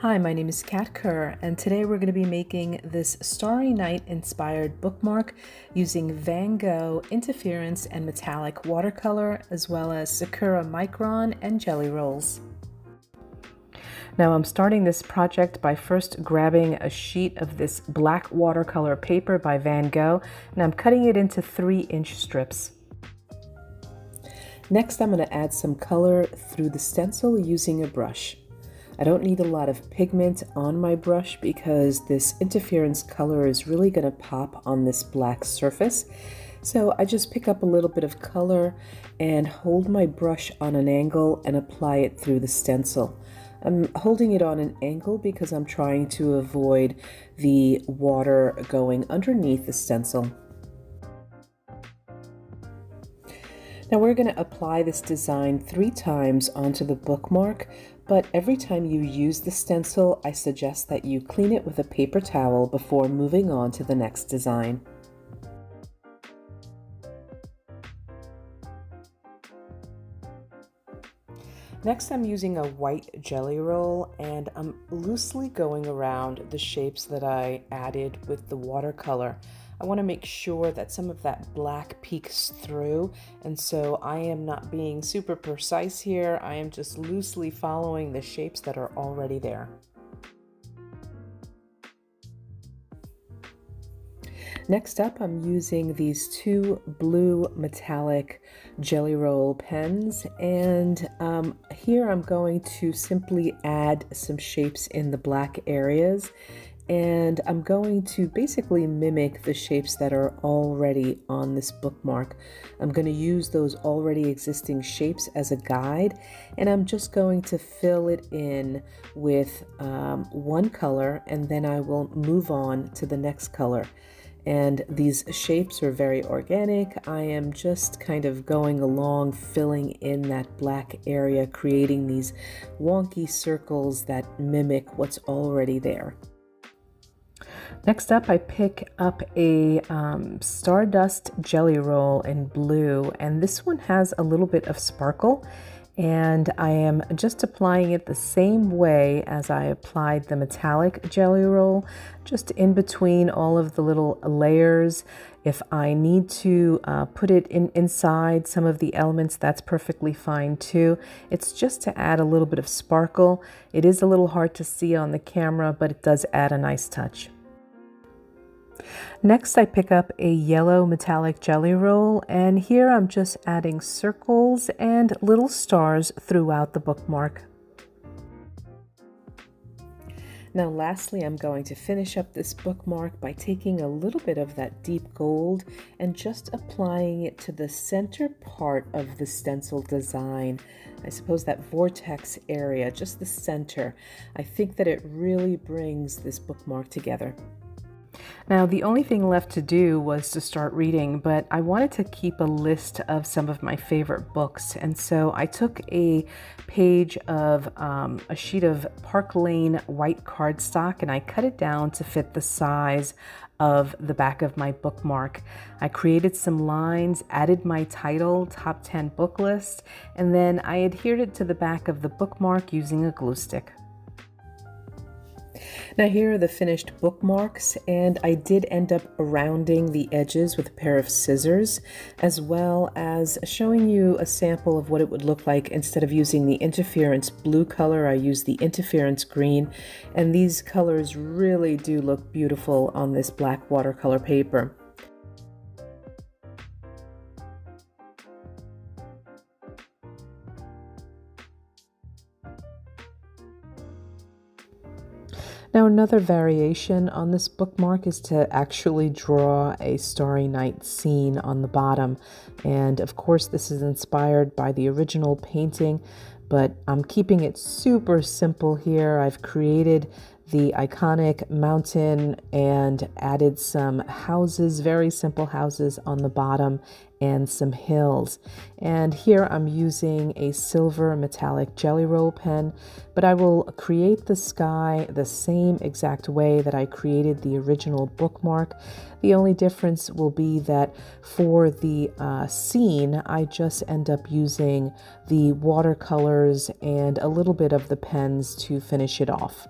Hi, my name is Cat Kerr, and today we're going to be making this Starry Night inspired bookmark using Van Gogh interference and metallic watercolor, as well as Sakura micron and jelly rolls. Now I'm starting this project by first grabbing a sheet of this black watercolor paper by Van Gogh, and I'm cutting it into 3-inch strips. Next, I'm going to add some color through the stencil using a brush. I don't need a lot of pigment on my brush because this interference color is really going to pop on this black surface. So I just pick up a little bit of color and hold my brush on an angle and apply it through the stencil. I'm holding it on an angle because I'm trying to avoid the water going underneath the stencil. Now we're going to apply this design 3 times onto the bookmark, but every time you use the stencil, I suggest that you clean it with a paper towel before moving on to the next design. Next, I'm using a white jelly roll, and I'm loosely going around the shapes that I added with the watercolor. I want to make sure that some of that black peeks through, and so I am not being super precise here. I am just loosely following the shapes that are already there. Next up, I'm using these 2 blue metallic jelly roll pens, and here I'm going to simply add some shapes in the black areas, and I'm going to basically mimic the shapes that are already on this bookmark. I'm going to use those already existing shapes as a guide, and I'm just going to fill it in with one color, and then I will move on to the next color. And these shapes are very organic. I am just kind of going along, filling in that black area, creating these wonky circles that mimic what's already there. Next up, I pick up a Stardust Jelly Roll in blue, and this one has a little bit of sparkle, and I am just applying it the same way as I applied the metallic jelly roll, just in between all of the little layers. If I need to put it inside some of the elements, that's perfectly fine too. It's just to add a little bit of sparkle. It is a little hard to see on the camera, but it does add a nice touch. Next, I pick up a yellow metallic jelly roll, and here I'm just adding circles and little stars throughout the bookmark. Now lastly, I'm going to finish up this bookmark by taking a little bit of that deep gold and just applying it to the center part of the stencil design. I suppose that vortex area, just the center. I think that it really brings this bookmark together. Now, the only thing left to do was to start reading, but I wanted to keep a list of some of my favorite books. And so I took a page of a sheet of Park Lane white cardstock, and I cut it down to fit the size of the back of my bookmark. I created some lines, added my title, top 10 book list, and then I adhered it to the back of the bookmark using a glue stick. Now here are the finished bookmarks, and I did end up rounding the edges with a pair of scissors, as well as showing you a sample of what it would look like. Instead of using the interference blue color, I used the interference green, and these colors really do look beautiful on this black watercolor paper. Now another variation on this bookmark is to actually draw a Starry Night scene on the bottom. And of course this is inspired by the original painting, but I'm keeping it super simple here. I've created the iconic mountain and added some houses, very simple houses on the bottom, and some hills. And here I'm using a silver metallic jelly roll pen, but I will create the sky the same exact way that I created the original bookmark. The only difference will be that for the scene, I just end up using the watercolors and a little bit of the pens to finish it off.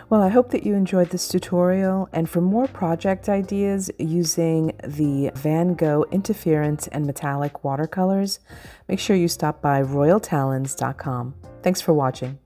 Well, I hope that you enjoyed this tutorial, and for more project ideas using the Van Gogh interference and metallic watercolors, make sure you stop by royaltalens.com. Thanks for watching.